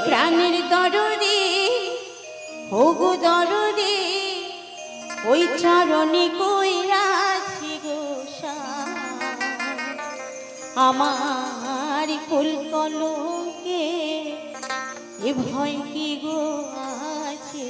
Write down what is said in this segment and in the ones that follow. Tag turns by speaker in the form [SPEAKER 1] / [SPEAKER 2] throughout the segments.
[SPEAKER 1] প্রাণের দরদে ওগো দরদে ওই চরণে কইরাছি গোসা আমার ফুল কলকে এ ভয় কি গো আছে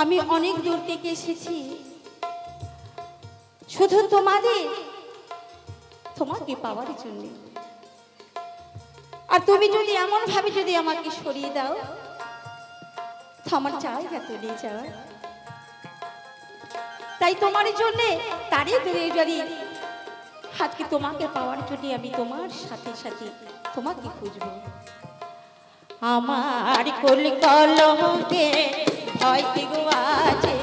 [SPEAKER 1] আমি অনেক দূর থেকে এসেছি শুধু তোমাকে পাওয়ার জন্য। আর তুমি যদি এমন ভাবে যদি আমাকে সরিয়ে দাও তো আমার জায়গা তুলে যাওয়া। তাই তোমার জন্য তারই দূরে দাঁড়িয়ে আজকে তোমাকে পাওয়ার জন্য আমি তোমার সাথে সাথে তোমাকে খুঁজবো। আমার কোল কলকে ভয় কি গো আছে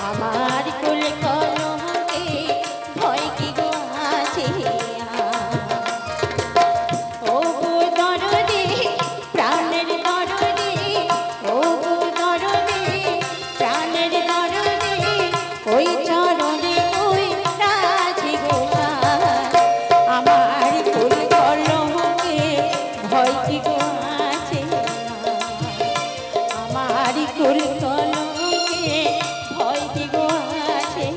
[SPEAKER 1] আমার কোল কলকে ভয় কি গো আছে ও গো দরদে প্রাণের দরদে ও গো দরদে প্রাণের দরদে ওই চরণে ওই রাজি গো আমার কোল কলকে ভয় কি গো আছে আমার কোল কলকে ভয় কি গো আছে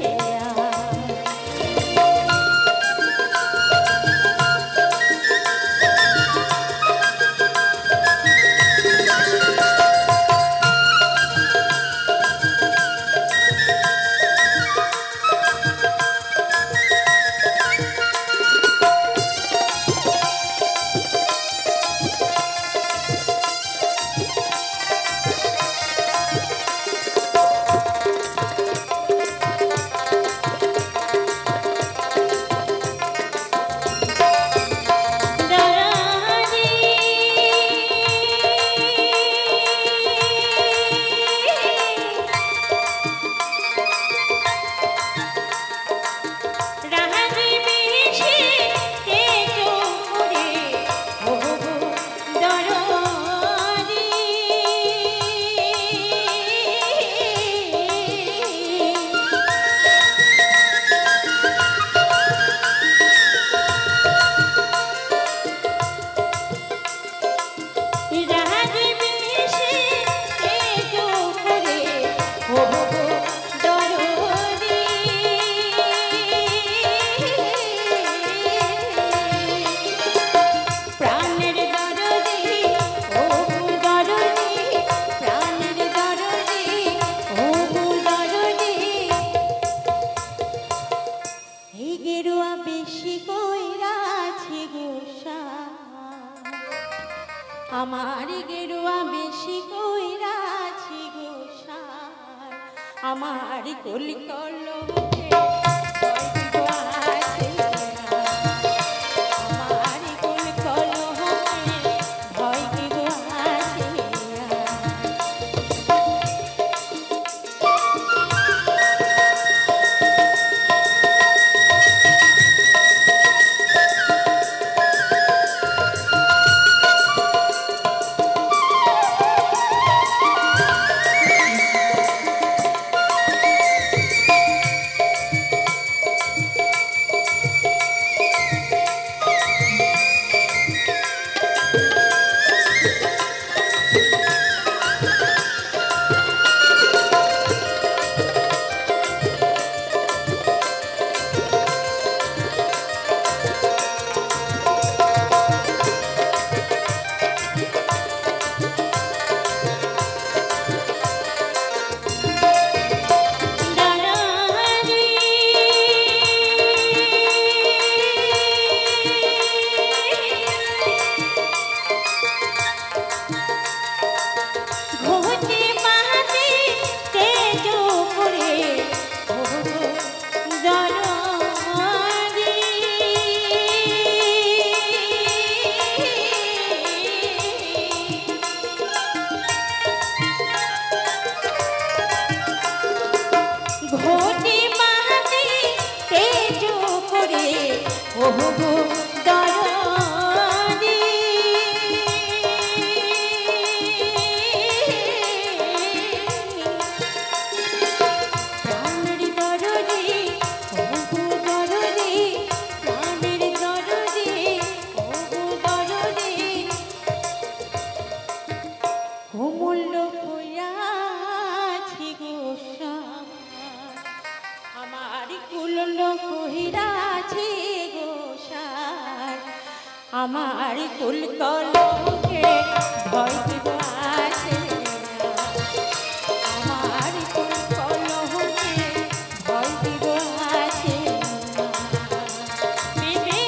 [SPEAKER 1] আমার গেরুয়া বেশি কইরাছি গোসাই আমার কোল কলকে ঘটি মাটি তেজ করে ওহো দরদি প্রাণের দরদি ওহো দরদি প্রাণের দরদি ওহো দরদি অমূল্য হইয়াছি গোসা আমার কুলল কহিরাছি গোসার আমার কুল কলকে ভয় দিব আছে আমার কুল কলকে ভয় দিব আছে বিবি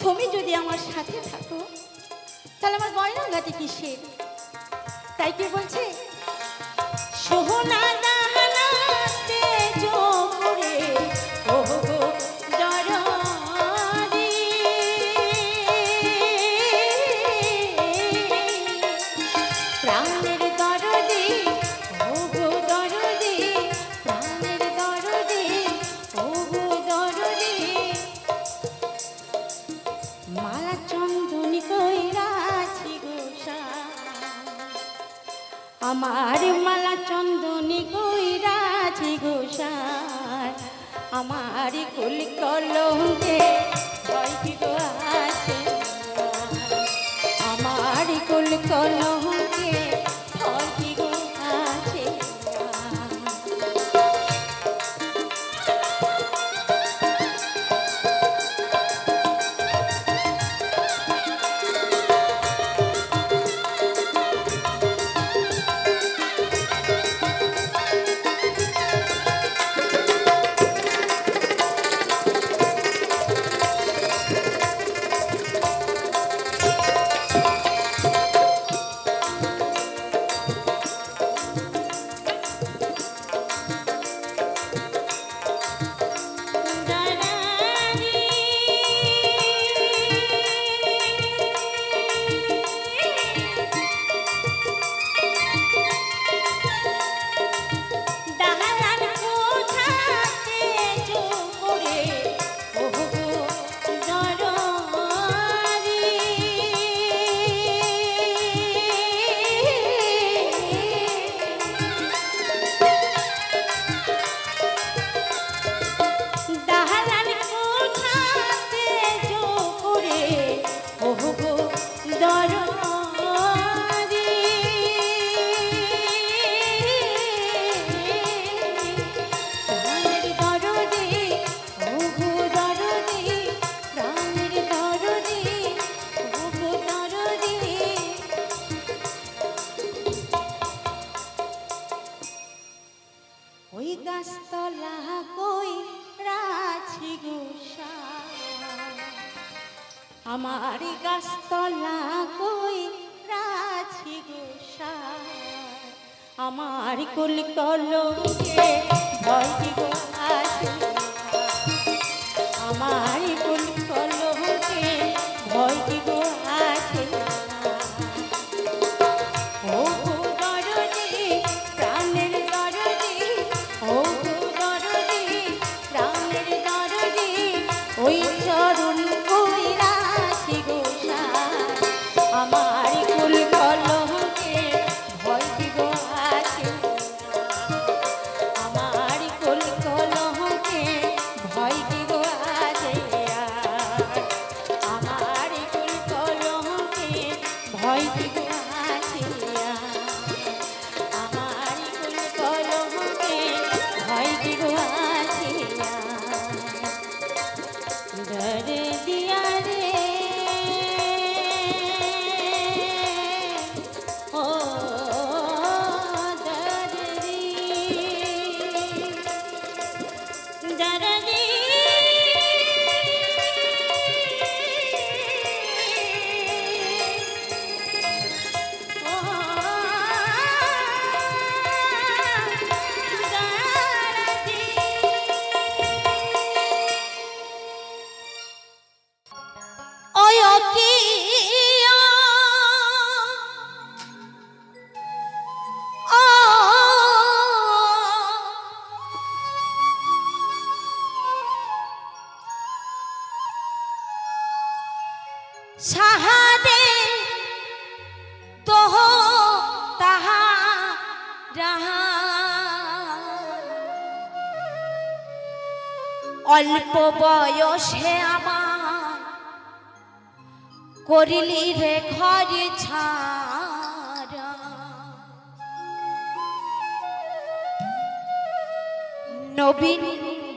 [SPEAKER 1] তুমি যদি আমার সাথে থাকো তাহলে আমার গয়নাগাটি কিসের তাই কি বলছে সোহনা দাহানাতে জোরে ওহো দরদি প্রাণের দরদি ওহো দরদি প্রাণের দরদি ওহো দরদি মালা চন্দনী কইরাছি গোসা আমার মালা চন্দনী কইরাছি গোসার আমার কুল কলঙ্কে ভয় দিব আছে আমার কুল কলঙ্কে ভয় দিব আছে আমার গাছতলা কই রাছি গোসাই আমার কুল কলকে ভয় কি গো আসে না। আমার কুল কলকে ভয় কি গো আসে না। ও গো দরদি প্রাণের দরদি, ও গো দরদি প্রাণের দরদি, ওই চরণ কই রাখি গো সার। আমার কুল কলকে ভয় কি গো আসে না। আমার কুল কলকে ভয় কি গো আসে না। আমার কুল কলকে ভয় কি গো আসে না। আমার কুল কলকে ভয় কি গো আসে না। ডরে দিয়া রে ও দরদি, দরদি ও দরদি। ওই কি ও সাহাদে তোহ তাহা রাহা অল্প বয়সে আমার করিলি রে ঘর ছাড়া। নবীন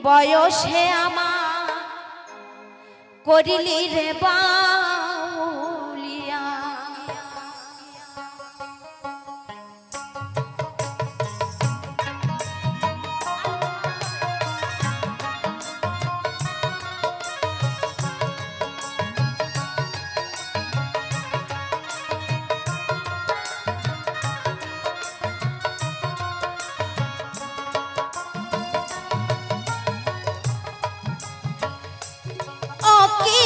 [SPEAKER 1] বয়সে আমার করিলি রে বাউলিয়া। ও কি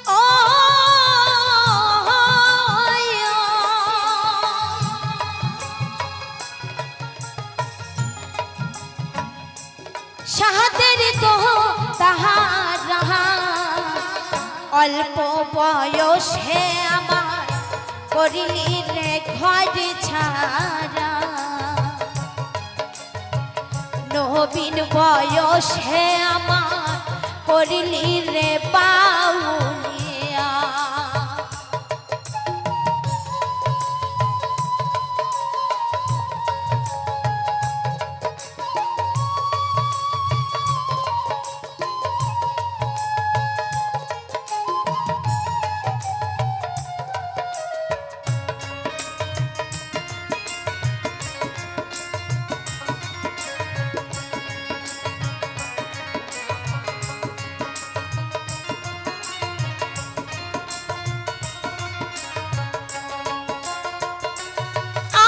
[SPEAKER 1] ও সাহাদের তো তাহার রাহা অল্প বয়সে আমার করিলি রে ঘর ছাড়া। নবীন বয়সে আমার করিলি রে বাউলিয়া।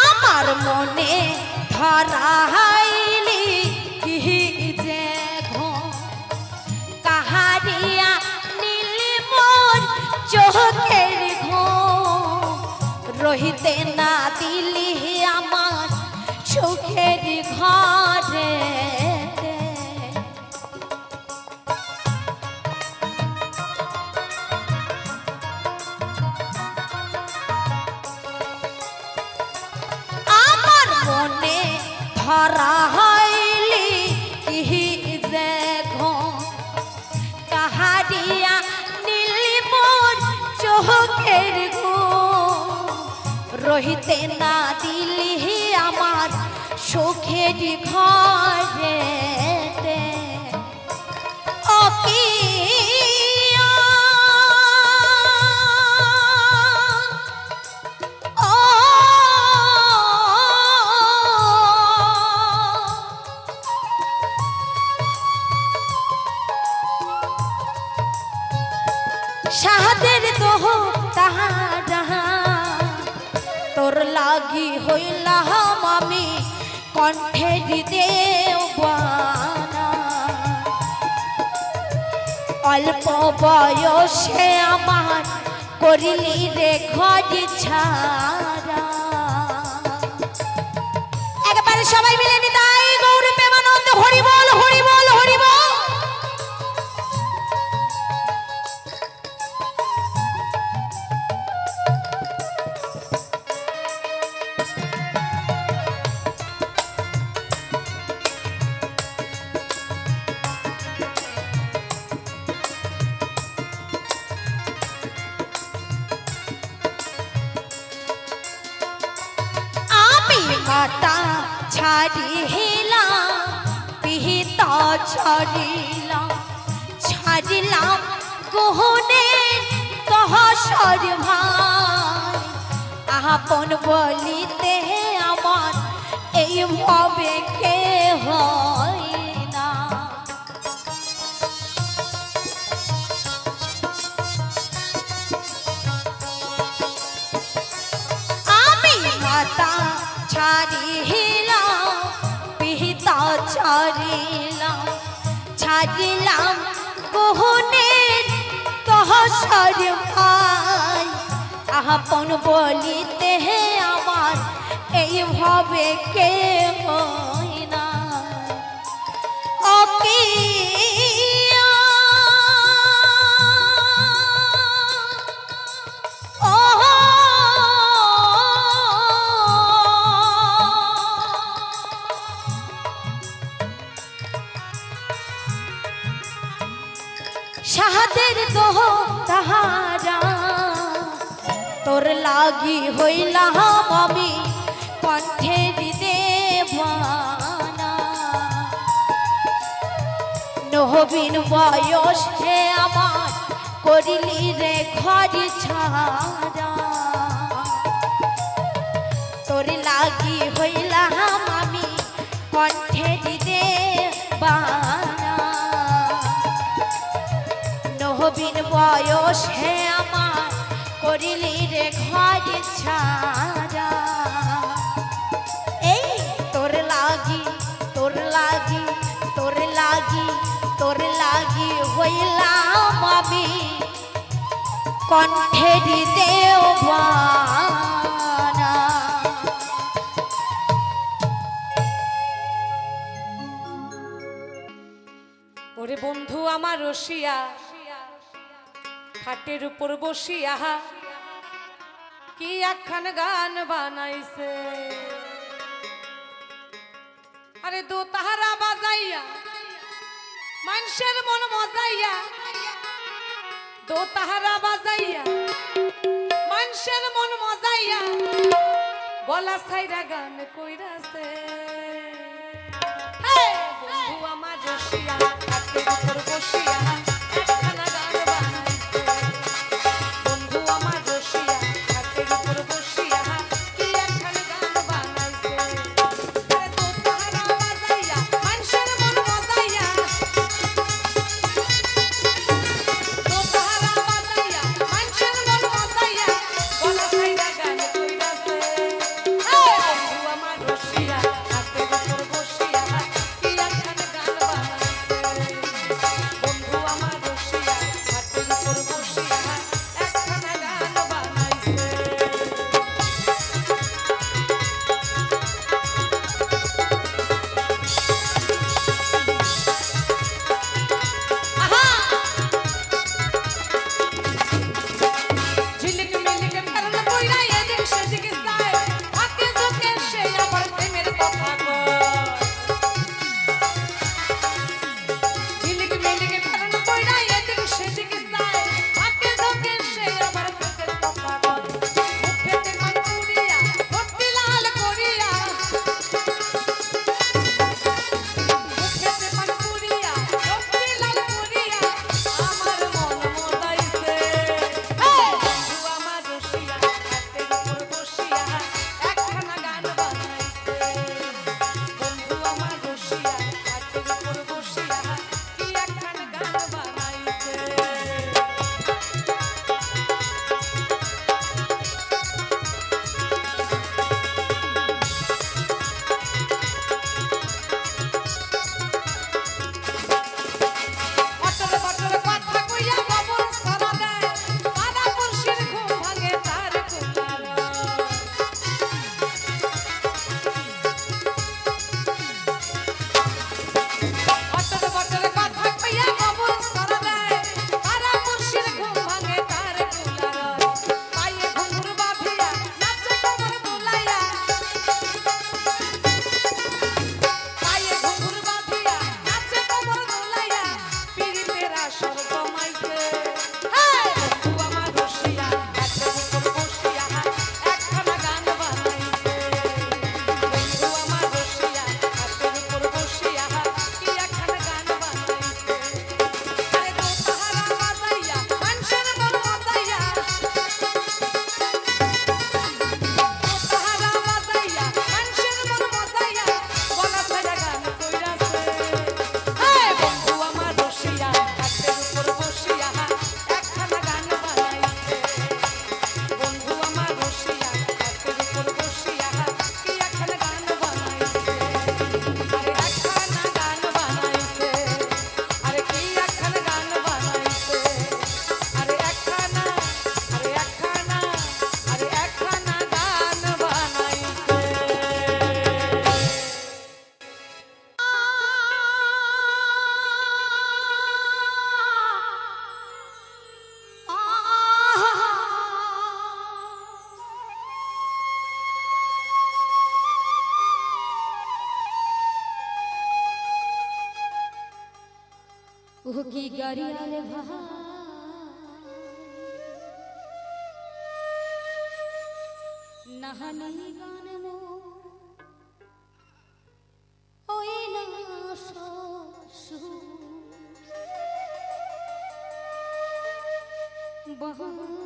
[SPEAKER 1] আমার মনে ধরাইলি কি যে ঘুম কাহারিয়া নীল মোর চোখের ঘুম। রহিতে না দিলি আমার সুখের ঘরে। আমার মনে ধরা হইলি কি যে ঘুম কাহারিয়া নীল মোর চোখের ঘুম। রহিতে না দিলি আমার সুখের ঘরে। ও কি ও সাহাদের তো তাহার তোর লাগি হইলাম আমি কণ্ঠের দেওয়ানা অল্প বয়সে আমার করিলি রে ঘর ছাড়া একবারে সবাই মিলে নিতাই গৌর প্রেমানন্দ হরি বল হরি বল হরি বল মাতা ছাড়িলাম পিতা ছাড়িলাম গহনে তহসর ভাই আপন বলিতে আমার এই ভাবে কে হয় না আমি মাতা ছাড়িলাম পিতা ছাড়িলাম গহনের তহসর ভাই আপন বলিতে আমার এইভাবে কে হয় না ওকে শাহাদের দোহ তাহারা তোর লাগি হইলাম আমি কণ্ঠের দেওয়ানা নবীন বয়স হে আমার করিলি রে ঘর ছাড়া তোর লাগি হইলাম আমি কণ্ঠের দেওয়ানা নবীন বয়স হে আমার করিলি রে ঘর ছাড়া এই তোর লাগি হইলাম আমি কণ্ঠের দেওয়ানা
[SPEAKER 2] ওরে বন্ধু আমার রসিয়া খাটের উপর বসিয়া কি একখান গান বানাইছে আরে দো তাহারা বাজাইয়া মানুষের মন মজাইয়া দো তাহারা বাজাইয়া মানুষের মন মজাইয়া গলা ছাইরা গান কইরাছে বন্ধু আমার রসিয়া খাটের উপর বসিয়া একখানা গান বানাইছে বন্ধু আমার রসিয়া খাটের উপর বসিয়া কি একখানা গান বানাইছে আরে তো তাহারা বাজাইয়া মানুষের মন মজাইয়া তো তাহারা বাজাইয়া মানুষের মন মজাইয়া গলা ছাইরা গান কইরাছে বন্ধু আমার রসিয়া খাটের উপর বসিয়া কি একখানা গান বানাইছে বন্ধু আমার
[SPEAKER 1] ও কি গাড়িয়াল ভাই নাহানি গান মো ওই না সসু বাহারি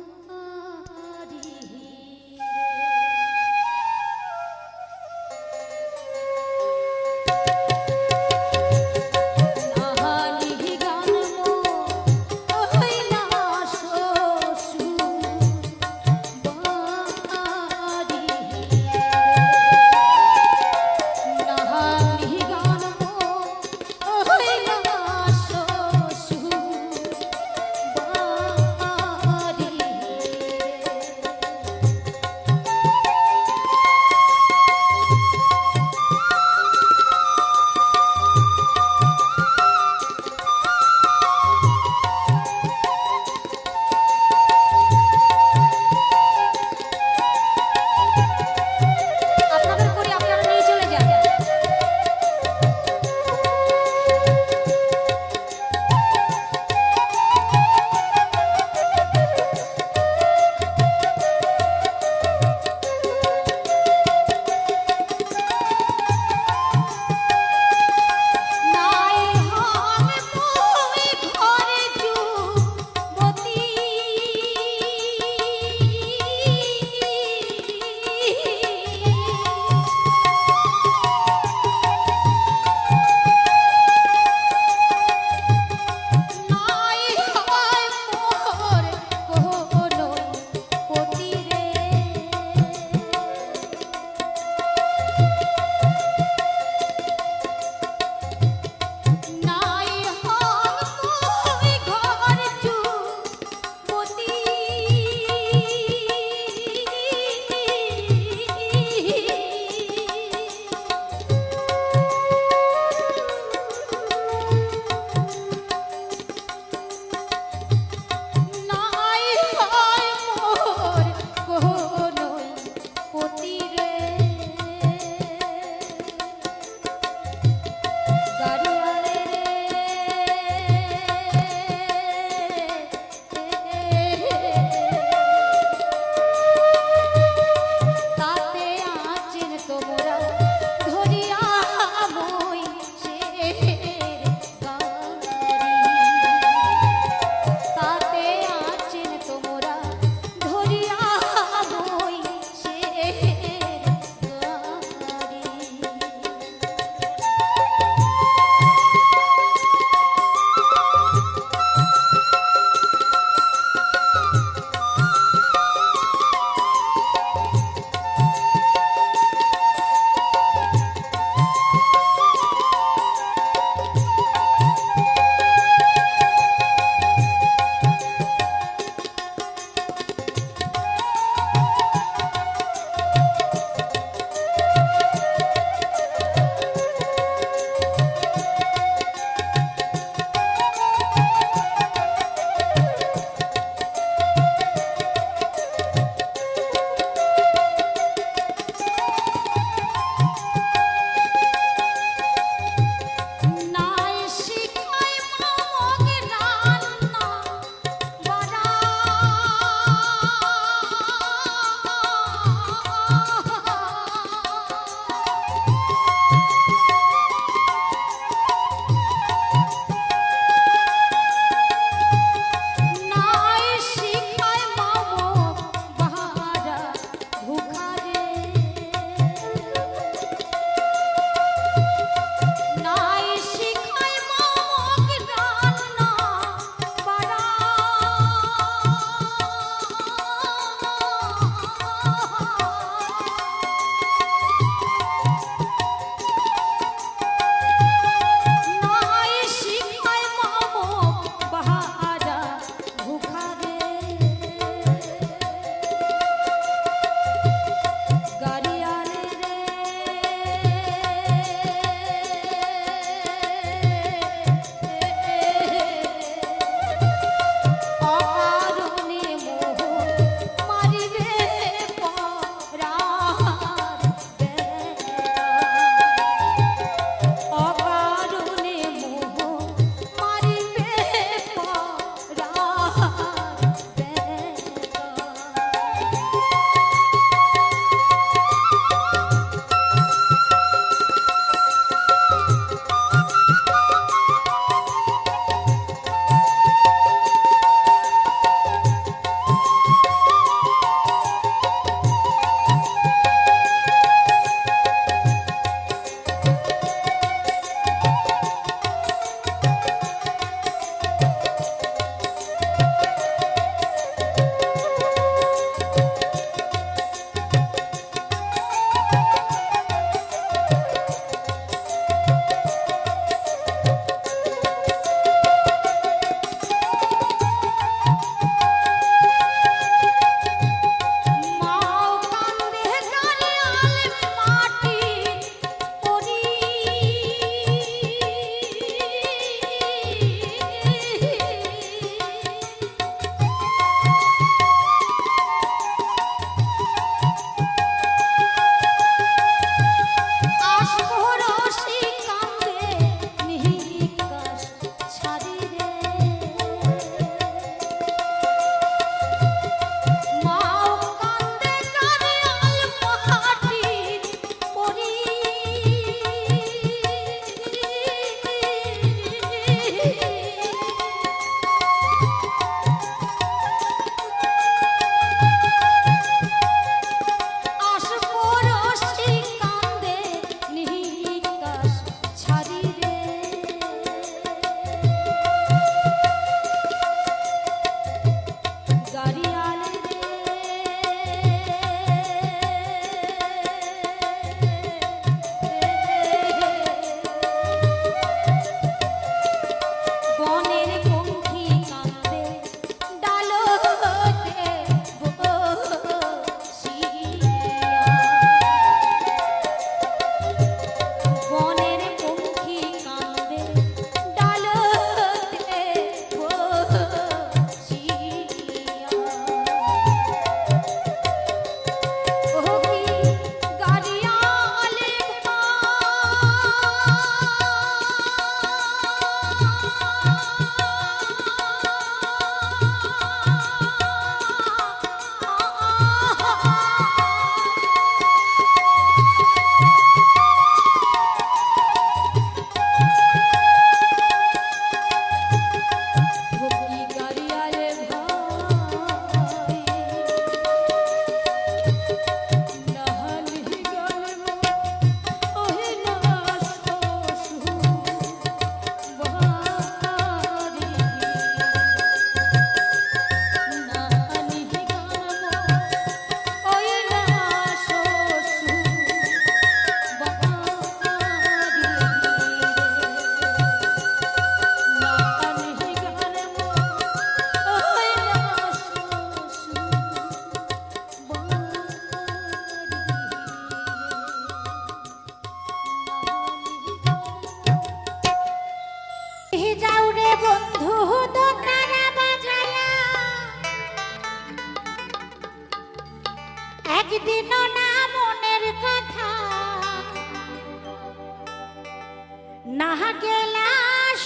[SPEAKER 1] না গেলা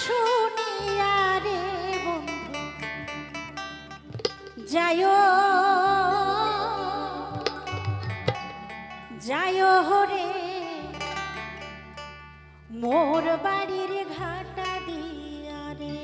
[SPEAKER 1] শুনিয়া রে বন্ধু যায়ো যায়ো হরে মোর বাড়ির ঘাটা দিয়া রে।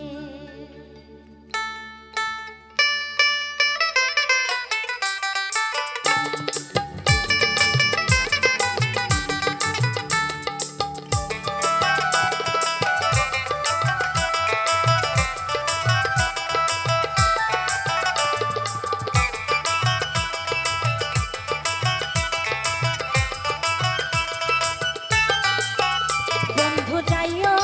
[SPEAKER 1] বন্ধু যাইও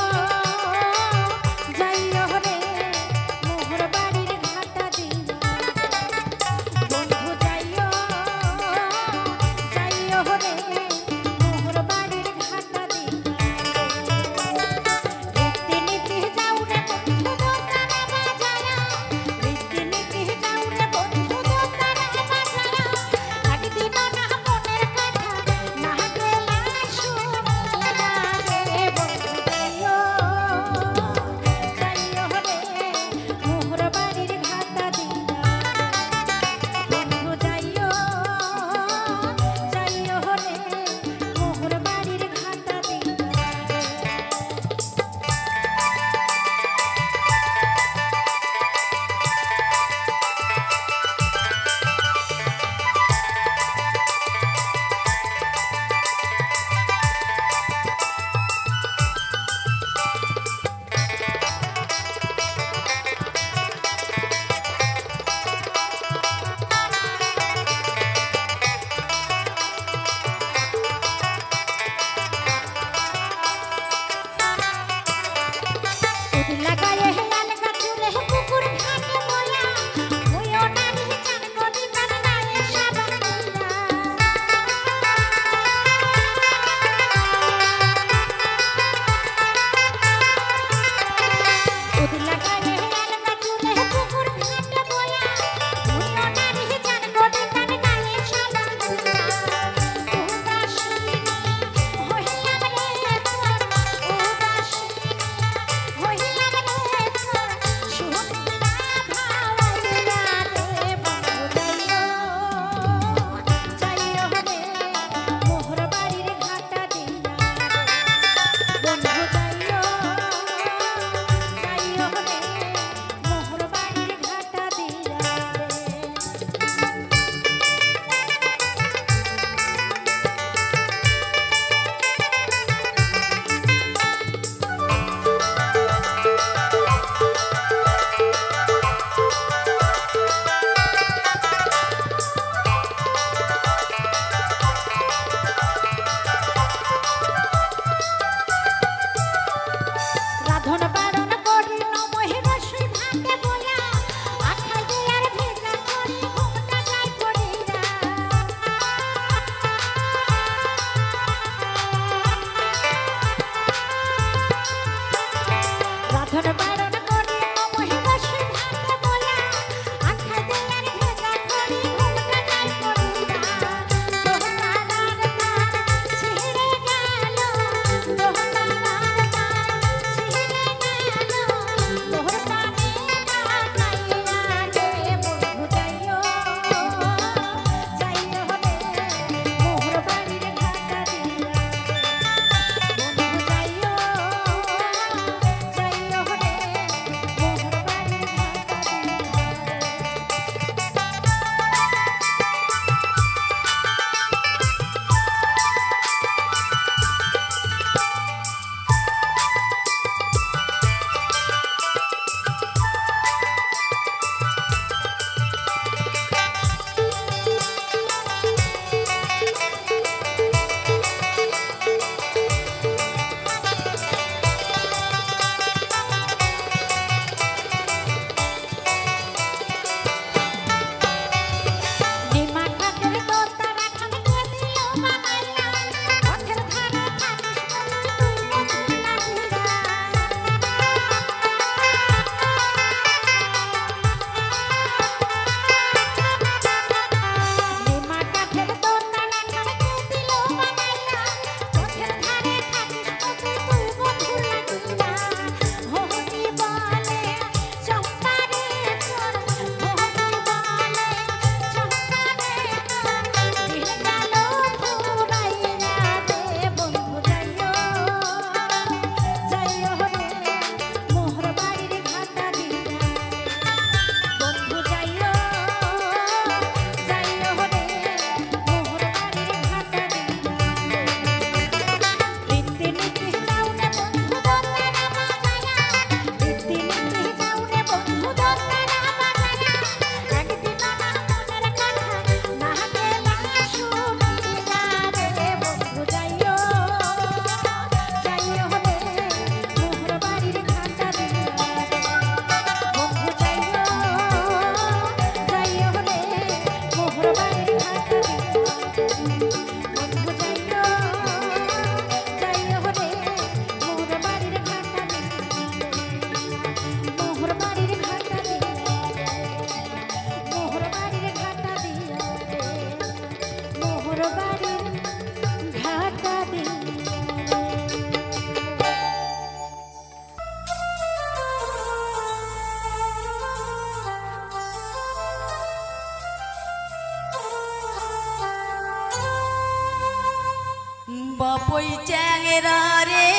[SPEAKER 2] বাপই চ্যাংরা রে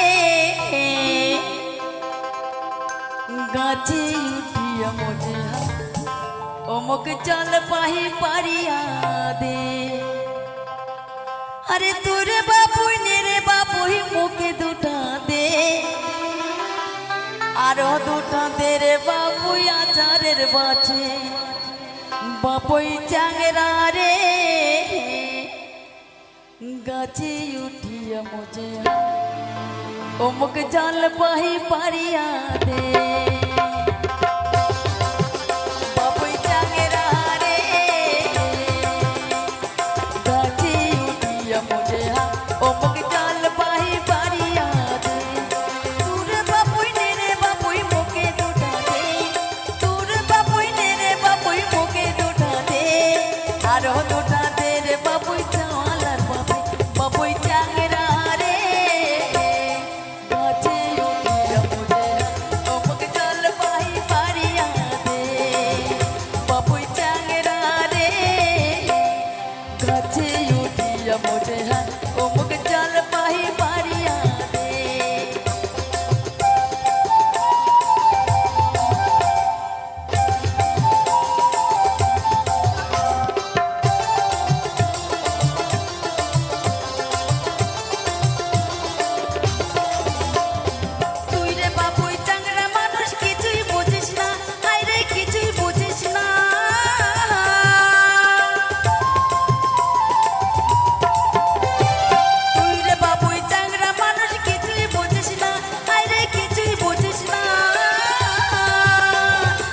[SPEAKER 2] গাছে উঠিয়া মজে অমুক জল পাহি পারিয়া দে আরে তোরে বাপুই নে রে বাপুই মুখে দুটা দে আরো দুটা দে রে বাপুই আচারের বাছে বাপুই চ্যাংরা রে গাছে উঠিয়া মজে অমুক জল পাহি পারিয়া দে বাপুই চ্যাংরা রে গাছে উঠিয়া মজে অমুক জল পাহি পারিয়া দে তোর বাপুই নে রে বাপুই মুখে দুটা দে তোর বাপুই নে রে বাপুই মুখে দুটা দে আরো দুটা দে রে বাপুই চাওয়ালার বাপুই বাপুই চ্যাংরা রে গাছে উঠিয়া মজে অমুক জল পাহি পারিয়া দে বাপুই চ্যাংরা রে গাছে উঠিয়া মজে অমুক জল পাহি পারিয়া দে তুই রে বাপুই চ্যাংরা মানুষ কিছুই বুঝিস না হাই রে কিছুই বুঝিস না তুই রে বাপুই চ্যাংরা মানুষ কিছুই বুঝিস না হাই রে কিছুই বুঝিস না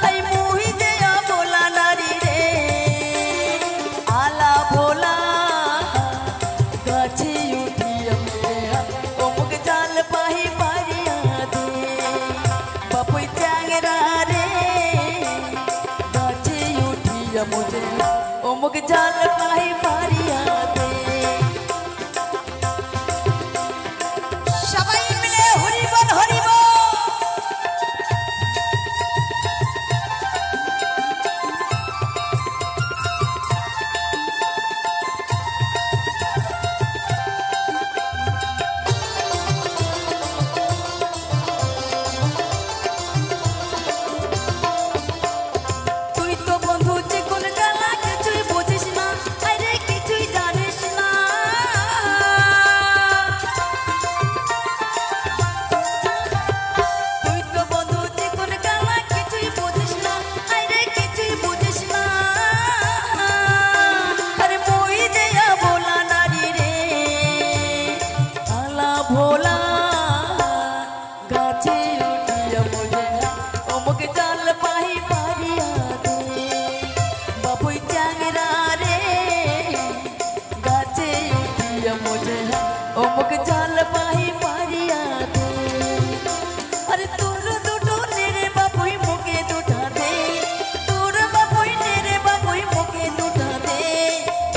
[SPEAKER 2] এই মুহি যে ভোলা নারী রে আলা ভোলা গাছে উঠিয়া মজে অমুক জল পাহি পারিয়া দে বাপুই চ্যাংরা রে গাছে উঠিয়া মজে অমুক জল পাহি পারিয়া দে সবাই মিলে হরিবল হরিবল তুই তো বন্ধু যে কোন জ্বালা কিছুই বুঝিস না আরে কিছুই জানিস না তুই তো বন্ধু যে কোন জ্বালা কিছুই বুঝিস না আরে কিছুই বুঝিস না আরে মই যে ভোলা নারী রে আলা ভোলা গাছে উঠিয়া মজে অমুক জল পাহি পারিয়া দে বাপুই চ্যাংরা রে গাছে উঠিয়া মজে অমুক জল পাহি পারিয়া দে আরে তোর দুটো নে রে বাপুই মুখে দুটা দে তোর বাপুই নে রে বাপুই মুখে দুটা দে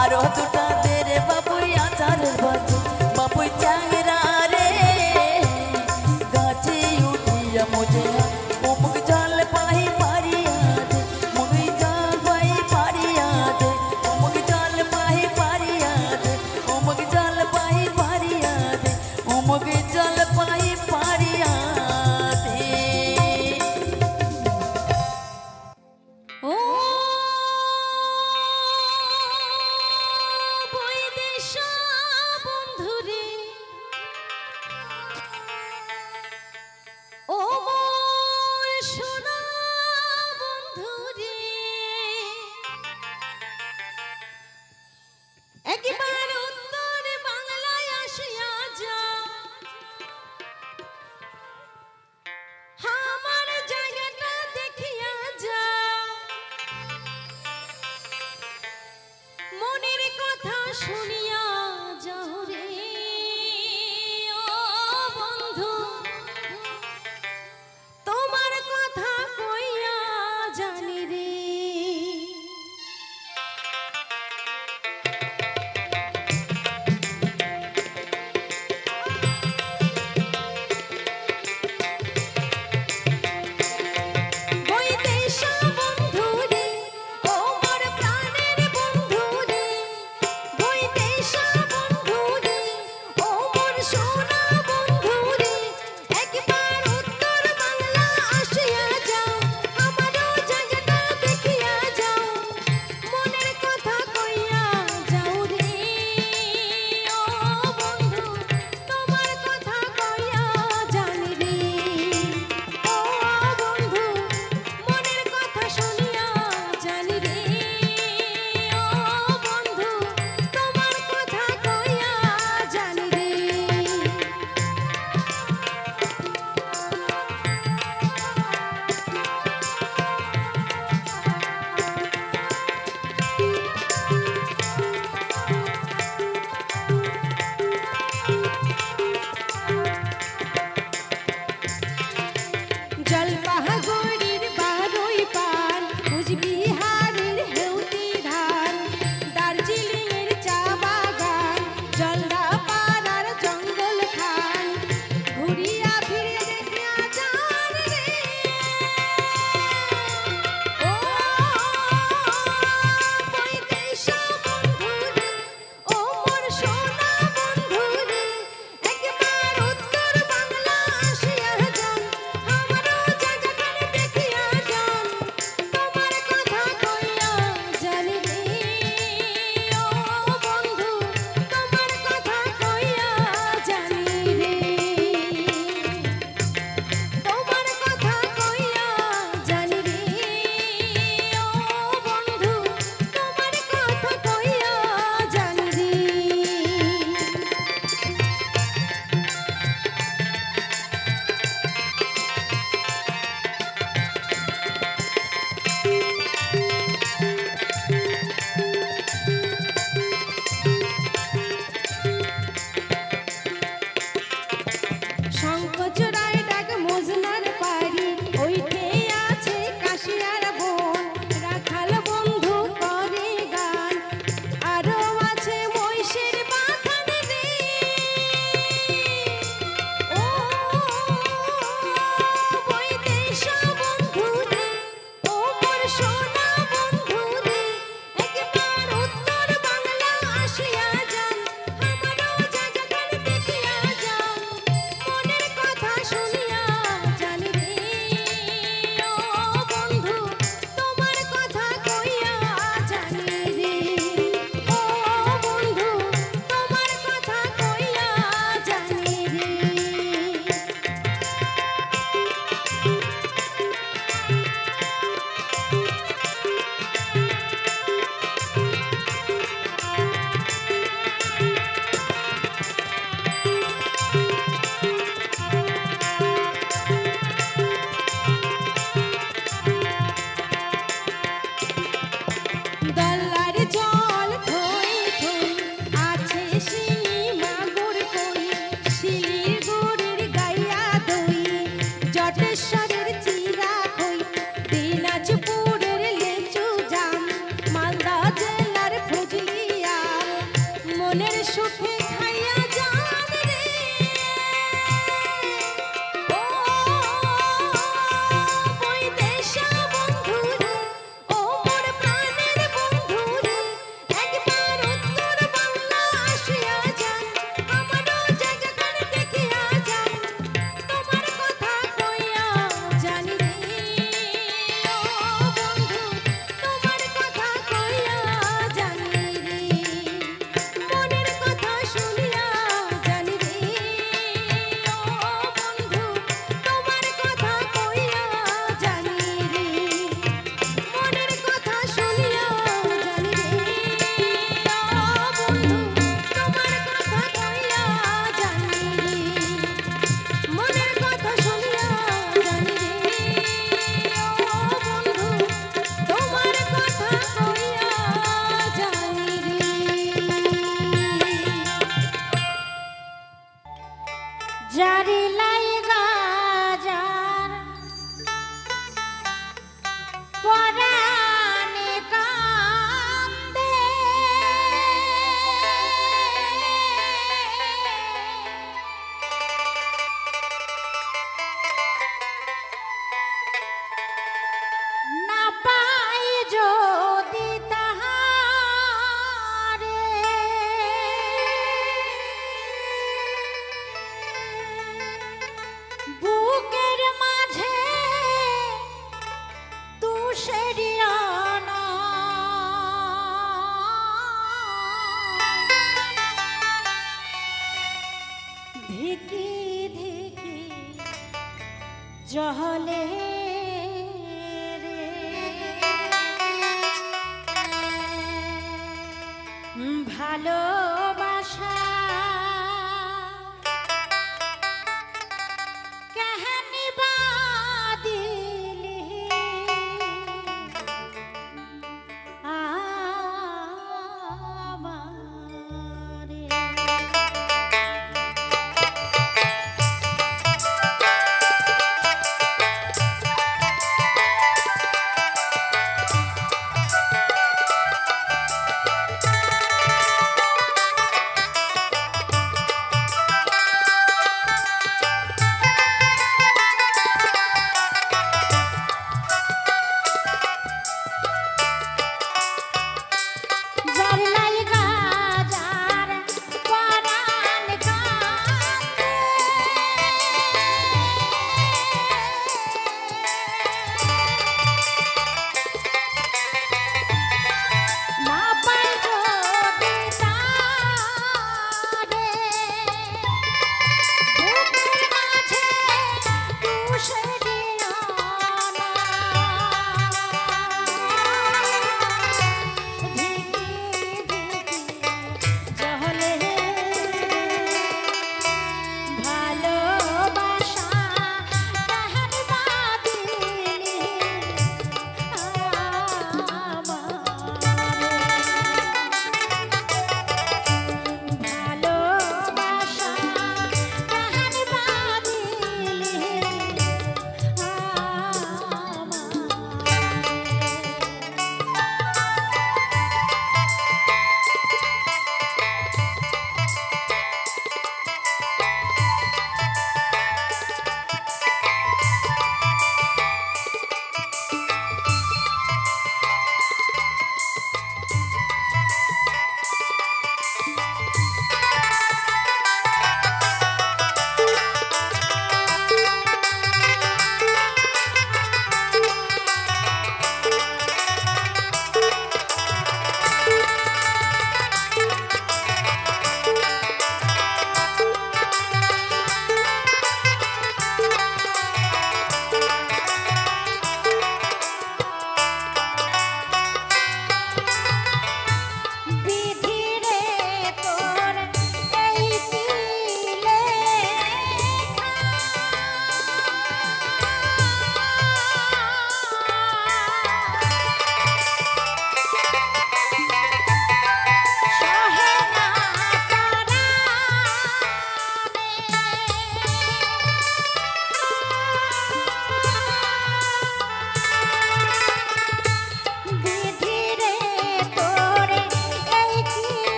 [SPEAKER 2] আরো দুটা দে রে বাপুই আচারের বাছে বাপুই চ্যাংরা রে গাছে উঠিয়া মজে অমুক জল পাহি পারিয়া দে মুগি জল পাহি পারিয়া দে অমুক জল পাহি পারিয়া দে অমুক জল পাহি পারিয়া দে অমুক
[SPEAKER 3] সোনা বন্ধু রে একবার উত্তর বাংলা আসিয়া যাও আমারও জায়গাটা দেখিয়া যাও মনের কথা কইয়া যাও রে ও বন্ধু তোমার কথা কইয়া জানি রে ও বন্ধু মনের কথা শুনিয়া জানি রে ও বন্ধু তোমার কথা কইয়া জানি রে জলপাহাড়ির বারোই পান কুচবিহারের হেউতি ধান দার্জিলিংয়ের চা বাগান জলদাপাড়ার জঙ্গল খান ঘুরিয়া ফিরে দেখিয়া যান রে ও পৈতেশা বন্ধু রে ও মোর সোনা বন্ধু রে একবার উত্তর বাংলা আসিয়া যান আমারও জায়গাখানে দেখিয়া যান তোমার কথা কইয়া জানি রে ও বন্ধু তোমার কথা কইয়া জানি রে তোমার কথা কইয়া জানি রে ও বন্ধু তোমার কথা কইয়া জানি রে শঙ্খচূড়ায় ডাক মজনার পারি ওইটে আছে কাশিয়ার বন রাখাল বন্ধু করে গান আরো আছে মহিষের বাথান রে ও পৈতেশা বন্ধু রে ও মোর সোনা বন্ধু রে একবার উত্তর বাংলা আসিয়া যান আমারও জায়গাখানে দেখিয়া যান মনের কথা শুনিয়া জানি রে ও বন্ধু তোমার কথা কইয়া জানি রে ও বন্ধু তোমার কথা কইয়া জানি রে দল্লার জল থই থই আছে শিঙি মাগুর কই শিলির গুড়ের গাইয়া দই জটেশ্বরের চিরা খই দিনাজপুরের লেচু জাম মালদা জেলার ফজলি আম মনের সুখে খাইয়া যান রে ও পৈতেশা বন্ধু রে ও মোর প্রাণের বন্ধু রে একবার উত্তর বাংলা আসিয়া যান আমারও জায়গাখানে দেখিয়া যান তোমার কথা কইয়া জানি রে ও বন্ধু তোমার কথা কইয়া জানি রে মনের কথা শুনিয়া জানি রে ও বন্ধু তোমার কথা কইয়া জানি রে মনের কথা শুনিয়া জানি রে ও বন্ধু তোমার কথা কইয়া জানি রে মনের কথা শুনিয়া জানি রে ও বন্ধু তোমার কথা কইয়া জানি রে
[SPEAKER 1] জারি লাইগা যার পরাণে কান্দে না পাই যদি তাহারে
[SPEAKER 3] ধিকি ধিকি জহলে রে ভালোবাসা কাহানি বাদিলি আমারে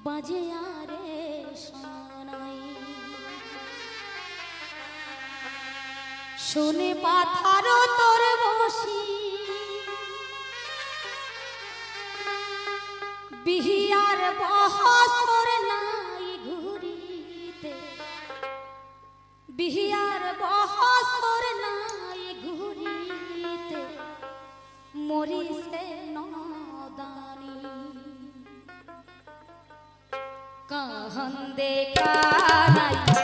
[SPEAKER 3] বাজে আরে শোনাই শুনে পাথারো তোর বসি বিহিয়ার বহসর নাই ঘুরিতে বিহিয়ার বহসর নাই ঘুরিতে মরিছে নদানি কাহন্দে কানাই